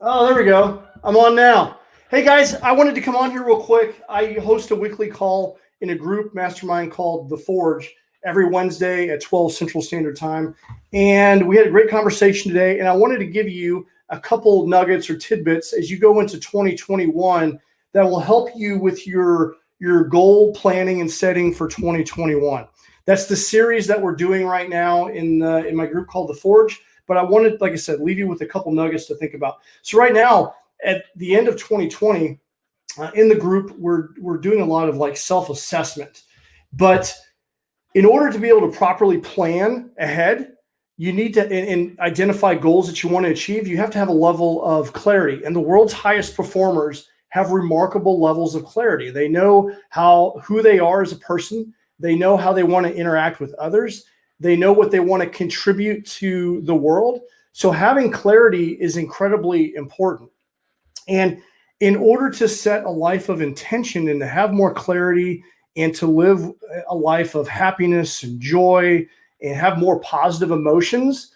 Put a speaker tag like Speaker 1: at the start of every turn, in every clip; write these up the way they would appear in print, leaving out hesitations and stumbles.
Speaker 1: Oh, there we go. I'm on now. Hey guys, I wanted to come on here real quick. I host a weekly call in a group mastermind called The Forge every Wednesday at 12 Central Standard Time. And we had a great conversation today. And I wanted to give you a couple nuggets or tidbits as you go into 2021 that will help you with your goal planning and setting for 2021. That's the series that we're doing right now in my group called The Forge. But I wanted, like I said, leave you with a couple nuggets to think about. So right now, at the end of 2020, in the group, we're doing a lot of like self-assessment. But in order to be able to properly plan ahead, you need to and identify goals that you want to achieve. You have to have a level of clarity. And the world's highest performers have remarkable levels of clarity. They know who they are as a person. They know how they want to interact with others. They know what they want to contribute to the world. So having clarity is incredibly important. And in order to set a life of intention and to have more clarity and to live a life of happiness and joy and have more positive emotions,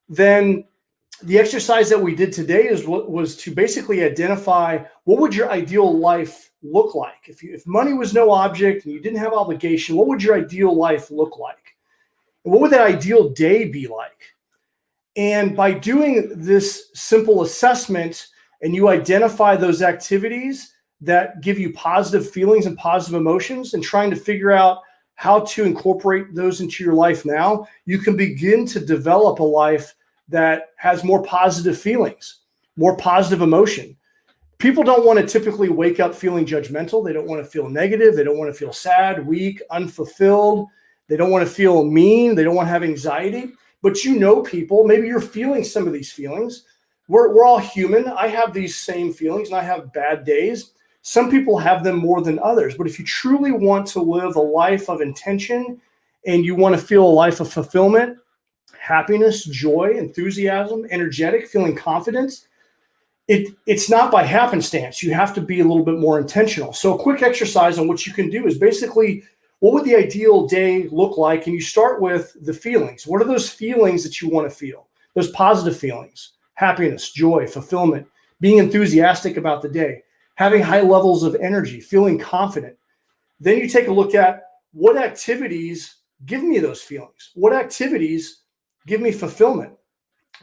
Speaker 1: then the exercise that we did today was to basically identify what would your ideal life look like. If money was no object and you didn't have obligation, what would your ideal life look like? What would that ideal day be like? And by doing this simple assessment and you identify those activities that give you positive feelings and positive emotions and trying to figure out how to incorporate those into your life now, you can begin to develop a life that has more positive feelings, more positive emotion. People don't want to typically wake up feeling judgmental. They don't want to feel negative. They don't want to feel sad, weak, unfulfilled. They don't want to feel mean. They don't want to have anxiety. But you know people, maybe you're feeling some of these feelings. We're all human. I have these same feelings and I have bad days. Some people have them more than others. But if you truly want to live a life of intention and you want to feel a life of fulfillment, happiness, joy, enthusiasm, energetic, feeling confident, it's not by happenstance. You have to be a little bit more intentional. So a quick exercise on what you can do is basically, what would the ideal day look like? And you start with the feelings. What are those feelings that you want to feel? Those positive feelings, happiness, joy, fulfillment, being enthusiastic about the day, having high levels of energy, feeling confident. Then you take a look at what activities give me those feelings. What activities give me fulfillment?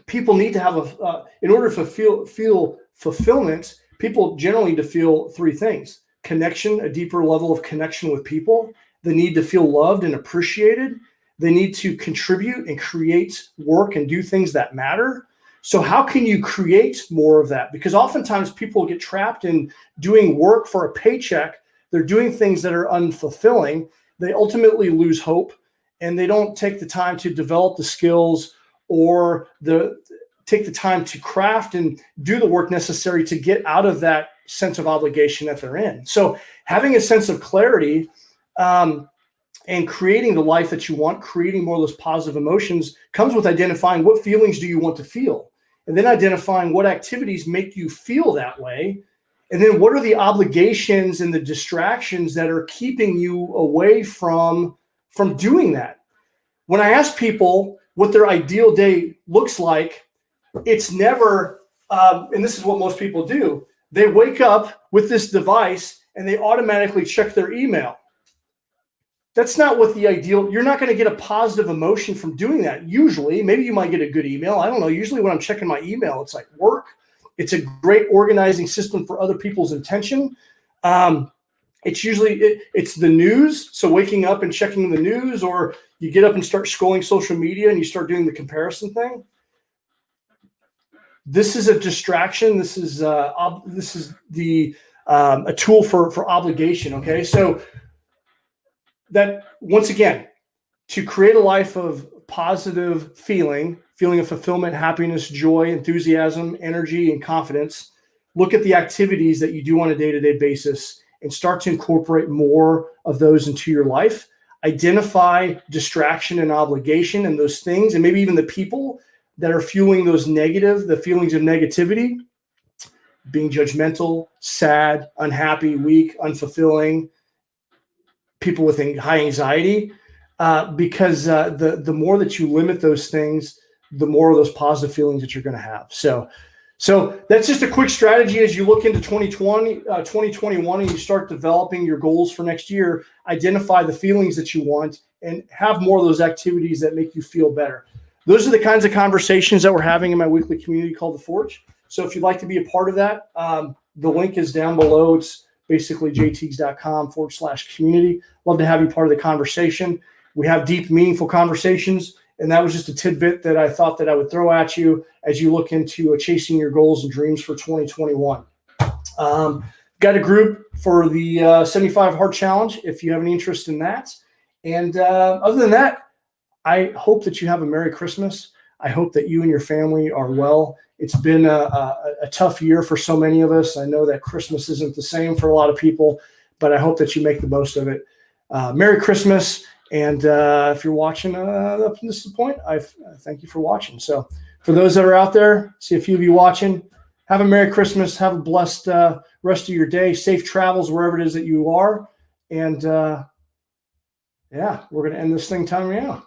Speaker 1: People need to have in order to feel fulfillment, people generally need to feel three things: connection, a deeper level of connection with people. They need to feel loved and appreciated. They need to contribute and create work and do things that matter. So how can you create more of that? Because oftentimes people get trapped in doing work for a paycheck. They're doing things that are unfulfilling. They ultimately lose hope and they don't take the time to develop the skills or take the time to craft and do the work necessary to get out of that sense of obligation that they're in. So having a sense of clarity and creating the life that you want, creating more of those positive emotions, comes with identifying what feelings do you want to feel, and then identifying what activities make you feel that way, and then what are the obligations and the distractions that are keeping you away from doing that. When I ask people what their ideal day looks like, it's never, and this is what most people do, they wake up with this device and they automatically check their email. That's not what the ideal, you're not going to get a positive emotion from doing that. Usually, maybe you might get a good email. I don't know. Usually when I'm checking my email, it's like work. It's a great organizing system for other people's intention. It's usually, it's the news. So waking up and checking the news, or you get up and start scrolling social media and you start doing the comparison thing. This is a distraction. This is a tool for obligation. Okay. So that, once again, to create a life of positive feeling of fulfillment, happiness, joy, enthusiasm, energy, and confidence, look at the activities that you do on a day-to-day basis and start to incorporate more of those into your life. Identify distraction and obligation and those things, and maybe even the people that are fueling the feelings of negativity, being judgmental, sad, unhappy, weak, unfulfilling, people with high anxiety, because the more that you limit those things, the more of those positive feelings that you're going to have. So So that's just a quick strategy as you look into 2021, and you start developing your goals for next year. Identify the feelings that you want and have more of those activities that make you feel better. Those are the kinds of conversations that we're having in my weekly community called The Forge. So if you'd like to be a part of that, the link is down below. It's basically jteagues.com/community. Love to have you part of the conversation. We have deep, meaningful conversations. And that was just a tidbit that I thought that I would throw at you as you look into chasing your goals and dreams for 2021. Got a group for the 75 Hard Challenge if you have any interest in that. And other than that, I hope that you have a Merry Christmas. I hope that you and your family are well. It's been a tough year for so many of us. I know that Christmas isn't the same for a lot of people, but I hope that you make the most of it. Merry Christmas. And if you're watching up to this point, I thank you for watching. So for those that are out there, see a few of you watching, have a Merry Christmas. Have a blessed rest of your day. Safe travels wherever it is that you are. And yeah, we're going to end this thing time now.